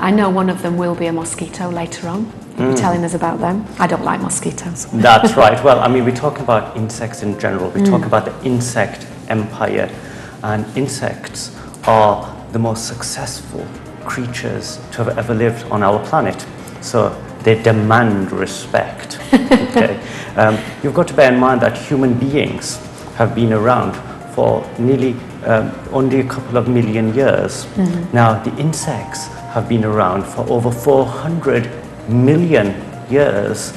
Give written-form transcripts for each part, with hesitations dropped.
I know one of them will be a mosquito later on. You'll be telling us about them. I don't like mosquitoes. That's right. Well, I mean, we're talking about insects in general. We're talking about the insect empire. And insects are the most successful creatures to have ever lived on our planet. So they demand respect. Okay? You've got to bear in mind that human beings have been around for nearly only a couple of million years. Now, the insects have been around for over 400 million years,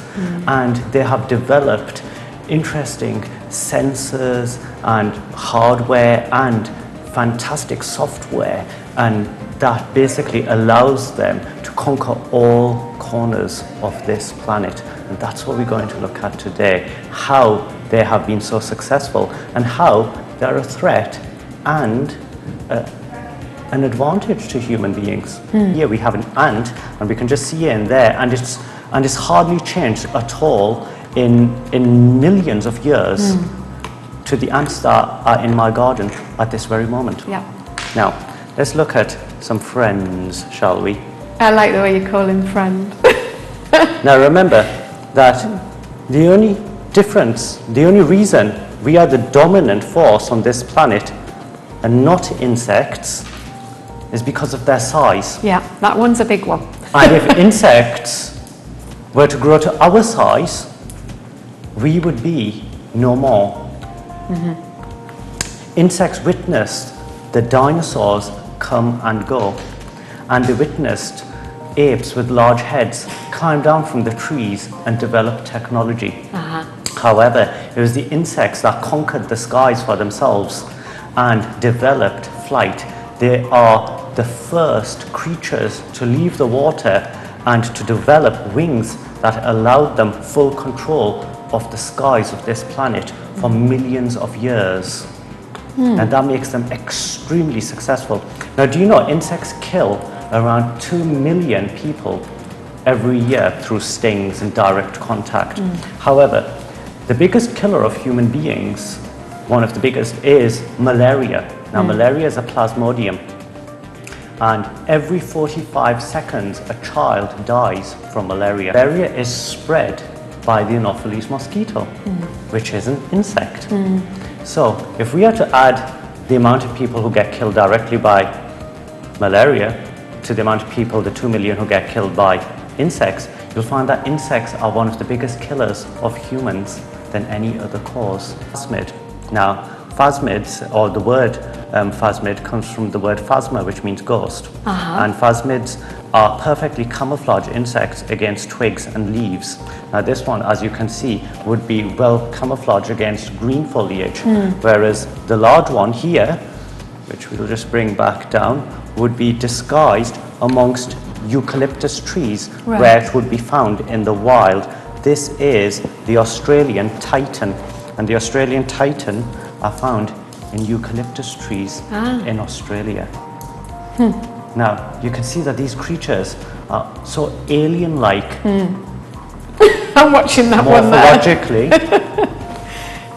and they have developed interesting sensors and hardware and fantastic software, and that basically allows them to conquer all corners of this planet. And that's what we're going to look at today, how they have been so successful and how they're a threat and an advantage to human beings. Here we have an ant, and we can just see it in there, and it's hardly changed at all in millions of years to the ants that are in my garden at this very moment. Yeah. Now, let's look at some friends, shall we? I like the way you call him friend. Now remember that the only difference, the only reason we are the dominant force on this planet and not insects is because of their size. Yeah, that one's a big one. And if insects were to grow to our size, we would be no more. Insects witnessed the dinosaurs come and go, and they witnessed apes with large heads climb down from the trees and develop technology. However, it was the insects that conquered the skies for themselves and developed flight. They are the first creatures to leave the water and to develop wings that allowed them full control of the skies of this planet for millions of years. And that makes them extremely successful. Now, do you know insects kill around 2 million people every year through stings and direct contact? However, the biggest killer of human beings, one of the biggest, is malaria. Now, malaria is a plasmodium, and every 45 seconds a child dies from malaria. Malaria is spread by the Anopheles mosquito, which is an insect. So if we had to add the amount of people who get killed directly by malaria to the amount of people, the 2 million who get killed by insects, you'll find that insects are one of the biggest killers of humans than any other cause. Phasmid. Now, phasmids, or the word phasmid, comes from the word phasma, which means ghost. And phasmids are perfectly camouflage insects against twigs and leaves. Now this one, as you can see, would be well camouflaged against green foliage, whereas the large one here, which we'll just bring back down, would be disguised amongst eucalyptus trees, where it would be found in the wild. This is the Australian titan, and the Australian titan are found in eucalyptus trees in Australia. Now, you can see that these creatures are so alien-like. I'm watching that one there. Morphologically.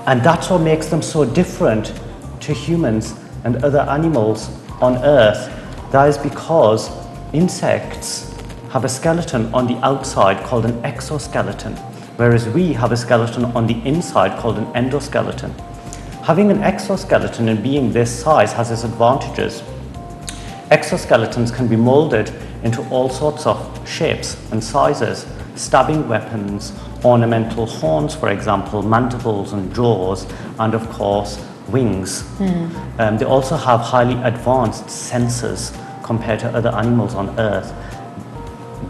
And that's what makes them so different to humans and other animals on Earth. That is because insects have a skeleton on the outside called an exoskeleton, whereas we have a skeleton on the inside called an endoskeleton. Having an exoskeleton and being this size has its advantages. Exoskeletons can be molded into all sorts of shapes and sizes, stabbing weapons, ornamental horns, for example, mandibles and jaws, and of course, wings. They also have highly advanced sensors compared to other animals on Earth.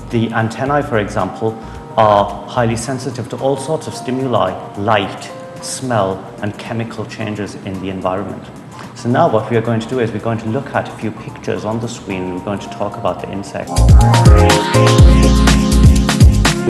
The antennae, for example, are highly sensitive to all sorts of stimuli, light, smell, and chemical changes in the environment. So now what we are going to do is we're going to look at a few pictures on the screen, and we're going to talk about the insects.